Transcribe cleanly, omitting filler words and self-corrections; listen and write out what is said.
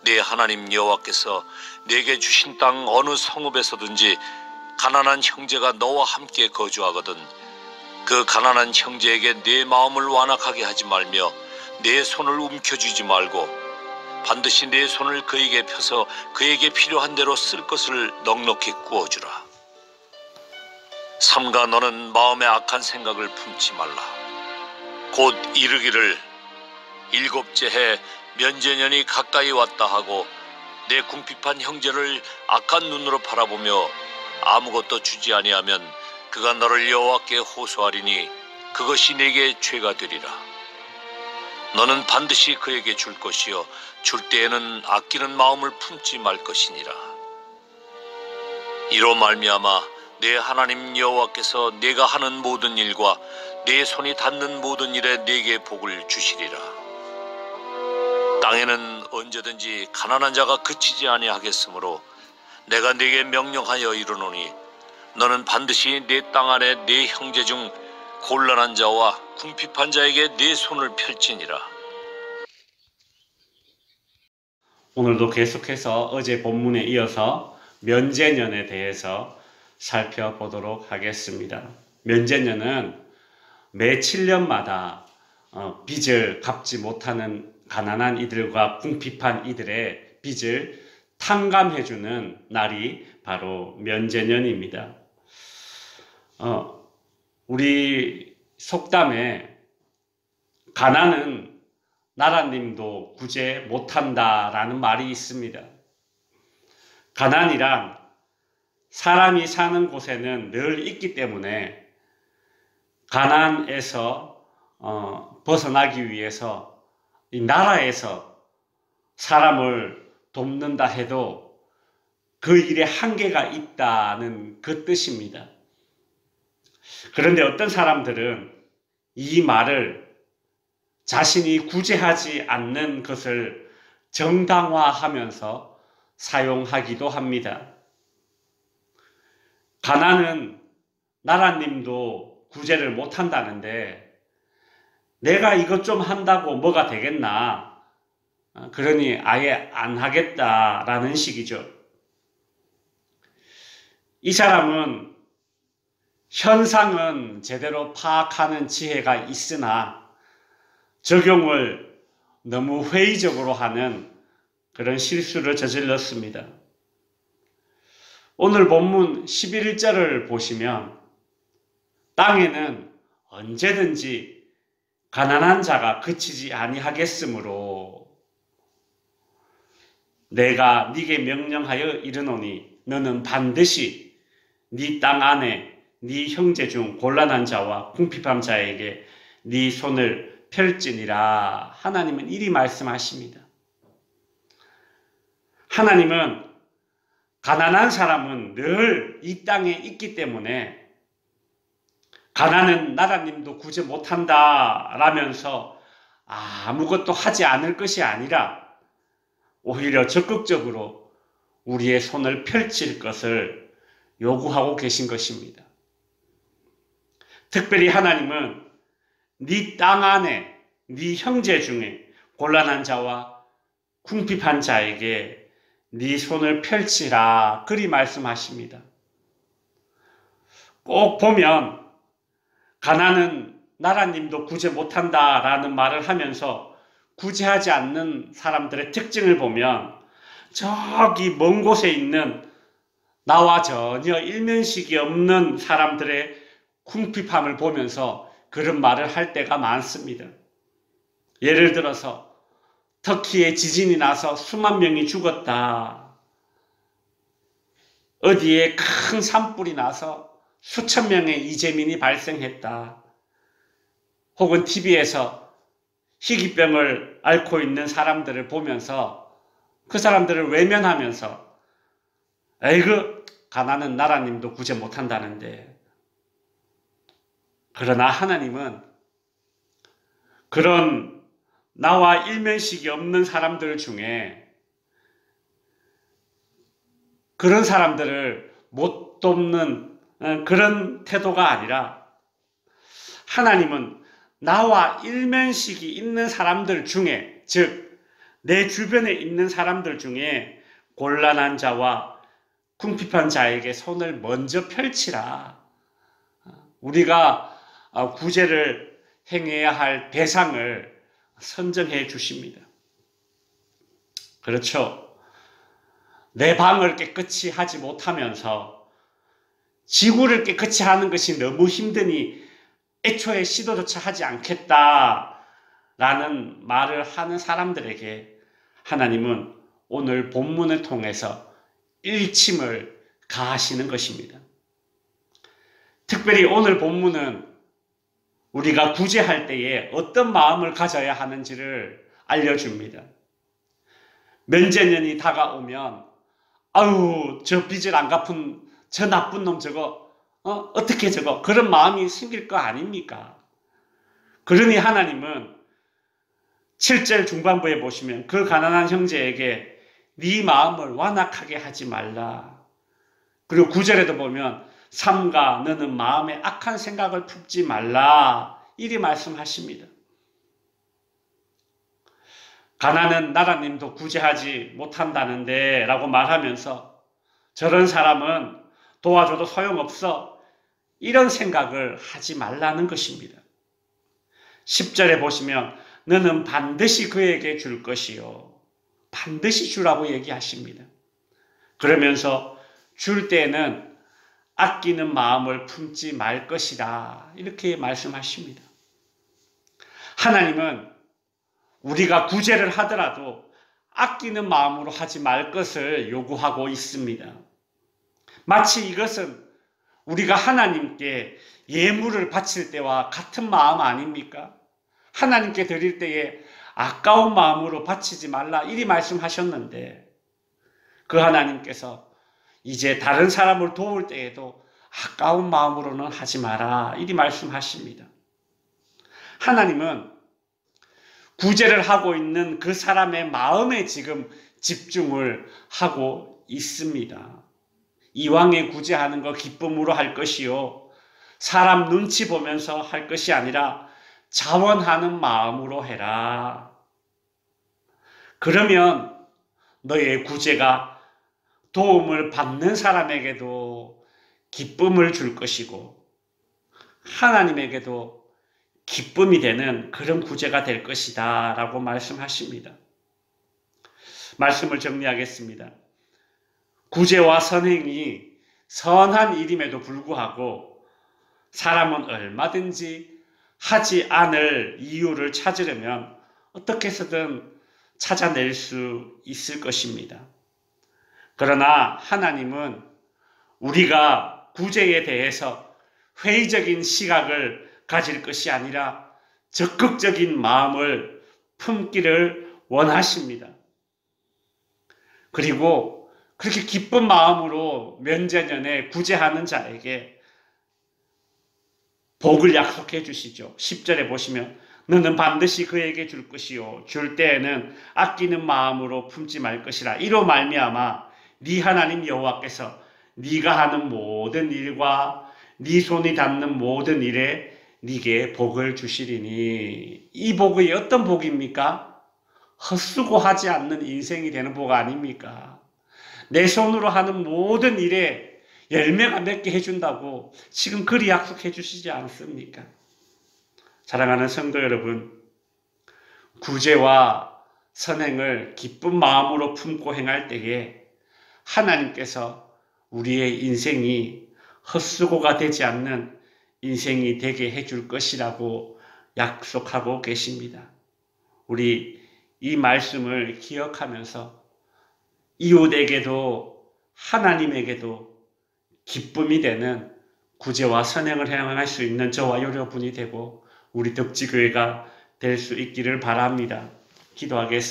네 하나님 여호와께서 네게 주신 땅 어느 성읍에서든지 가난한 형제가 너와 함께 거주하거든 그 가난한 형제에게 네 마음을 완악하게 하지 말며 네 손을 움켜쥐지 말고 반드시 네 손을 그에게 펴서 그에게 필요한 대로 쓸 것을 넉넉히 구워주라. 삼가 너는 마음에 악한 생각을 품지 말라. 곧 이르기를 일곱째 해 면제년이 가까이 왔다 하고 내 궁핍한 형제를 악한 눈으로 바라보며 아무것도 주지 아니하면 그가 너를 여호와께 호소하리니 그것이 네게 죄가 되리라. 너는 반드시 그에게 줄 것이요 줄 때에는 아끼는 마음을 품지 말 것이니라. 이로 말미암아 내 하나님 여호와께서 네가 하는 모든 일과 네 손이 닿는 모든 일에 네게 복을 주시리라. 땅에는 언제든지 가난한 자가 그치지 아니하겠으므로 내가 네게 명령하여 이르노니 너는 반드시 네 땅 안에 네 형제 중 곤란한 자와 궁핍한 자에게 네 손을 펼지니라. 오늘도 계속해서 어제 본문에 이어서 면제년에 대해서 살펴보도록 하겠습니다. 면제년은 매 7년마다 빚을 갚지 못하는 가난한 이들과 궁핍한 이들의 빚을 탕감해주는 날이 바로 면제년입니다. 우리 속담에 가난은 나라님도 구제 못한다라는 말이 있습니다. 가난이란 사람이 사는 곳에는 늘 있기 때문에 가난에서 벗어나기 위해서 이 나라에서 사람을 돕는다 해도 그 일에 한계가 있다는 그 뜻입니다. 그런데 어떤 사람들은 이 말을 자신이 구제하지 않는 것을 정당화하면서 사용하기도 합니다. 가난은 나라님도 구제를 못한다는데 내가 이것 좀 한다고 뭐가 되겠나? 그러니 아예 안 하겠다라는 식이죠. 이 사람은 현상은 제대로 파악하는 지혜가 있으나 적용을 너무 회의적으로 하는 그런 실수를 저질렀습니다. 오늘 본문 11절을 보시면 땅에는 언제든지 가난한 자가 그치지 아니하겠으므로 내가 네게 명령하여 이르노니 너는 반드시 네 땅 안에 네 형제 중 곤란한 자와 궁핍한 자에게 네 손을 펼지니라. 하나님은 이리 말씀하십니다. 하나님은 가난한 사람은 늘 이 땅에 있기 때문에 가난은 나라님도 구제 못한다 라면서 아무것도 하지 않을 것이 아니라 오히려 적극적으로 우리의 손을 펼칠 것을 요구하고 계신 것입니다. 특별히 하나님은 네 땅 안에 네 형제 중에 곤란한 자와 궁핍한 자에게 네 손을 펼치라 그리 말씀하십니다. 꼭 보면 가난은 나라님도 구제 못한다라는 말을 하면서 구제하지 않는 사람들의 특징을 보면 저기 먼 곳에 있는 나와 전혀 일면식이 없는 사람들의 궁핍함을 보면서 그런 말을 할 때가 많습니다. 예를 들어서 터키에 지진이 나서 수만 명이 죽었다. 어디에 큰 산불이 나서 수천 명의 이재민이 발생했다. 혹은 TV에서 희귀병을 앓고 있는 사람들을 보면서 그 사람들을 외면하면서 에이그 가난은 나라님도 구제 못한다는데. 그러나 하나님은 그런 나와 일면식이 없는 사람들 중에 그런 사람들을 못 돕는 그런 태도가 아니라 하나님은 나와 일면식이 있는 사람들 중에 즉 내 주변에 있는 사람들 중에 곤란한 자와 궁핍한 자에게 손을 먼저 펼치라. 우리가 구제를 행해야 할 대상을 선정해 주십니다. 그렇죠. 내 방을 깨끗이 하지 못하면서 지구를 깨끗이 하는 것이 너무 힘드니 애초에 시도조차 하지 않겠다라는 말을 하는 사람들에게 하나님은 오늘 본문을 통해서 일침을 가하시는 것입니다. 특별히 오늘 본문은 우리가 구제할 때에 어떤 마음을 가져야 하는지를 알려줍니다. 면제년이 다가오면 아유 저 빚을 안 갚은 저 나쁜 놈 저거 어떻게 저거 그런 마음이 생길 거 아닙니까? 그러니 하나님은 7절 중반부에 보시면 그 가난한 형제에게 네 마음을 완악하게 하지 말라. 그리고 9절에도 보면 삼가 너는 마음에 악한 생각을 품지 말라 이리 말씀하십니다. 가난은 나라님도 구제하지 못한다는데 라고 말하면서 저런 사람은 도와줘도 소용없어 이런 생각을 하지 말라는 것입니다. 10절에 보시면 너는 반드시 그에게 줄 것이요. 반드시 주라고 얘기하십니다. 그러면서 줄 때는 아끼는 마음을 품지 말 것이다. 이렇게 말씀하십니다. 하나님은 우리가 구제를 하더라도 아끼는 마음으로 하지 말 것을 요구하고 있습니다. 마치 이것은 우리가 하나님께 예물을 바칠 때와 같은 마음 아닙니까? 하나님께 드릴 때에 아까운 마음으로 바치지 말라 이리 말씀하셨는데 그 하나님께서 이제 다른 사람을 도울 때에도 아까운 마음으로는 하지 마라 이리 말씀하십니다. 하나님은 구제를 하고 있는 그 사람의 마음에 지금 집중을 하고 있습니다. 이왕에 구제하는 거 기쁨으로 할 것이요. 사람 눈치 보면서 할 것이 아니라 자원하는 마음으로 해라. 그러면 너의 구제가 도움을 받는 사람에게도 기쁨을 줄 것이고 하나님에게도 기쁨이 되는 그런 구제가 될 것이다 라고 말씀하십니다. 말씀을 정리하겠습니다. 구제와 선행이 선한 일임에도 불구하고 사람은 얼마든지 하지 않을 이유를 찾으려면 어떻게 해서든 찾아낼 수 있을 것입니다. 그러나 하나님은 우리가 구제에 대해서 회의적인 시각을 가질 것이 아니라 적극적인 마음을 품기를 원하십니다. 그리고 그렇게 기쁜 마음으로 면제년에 구제하는 자에게 복을 약속해 주시죠. 10절에 보시면 너는 반드시 그에게 줄 것이요 줄 때에는 아끼는 마음으로 품지 말 것이라. 이로 말미암아 네 하나님 여호와께서 네가 하는 모든 일과 네 손이 닿는 모든 일에 네게 복을 주시리니. 이 복이 어떤 복입니까? 헛수고하지 않는 인생이 되는 복 아닙니까? 내 손으로 하는 모든 일에 열매가 맺게 해준다고 지금 그리 약속해 주시지 않습니까? 사랑하는 성도 여러분, 구제와 선행을 기쁜 마음으로 품고 행할 때에 하나님께서 우리의 인생이 헛수고가 되지 않는 인생이 되게 해줄 것이라고 약속하고 계십니다. 우리 이 말씀을 기억하면서 이웃에게도 하나님에게도 기쁨이 되는 구제와 선행을 행할 수 있는 저와 여러분이 되고 우리 덕지교회가 될 수 있기를 바랍니다. 기도하겠습니다.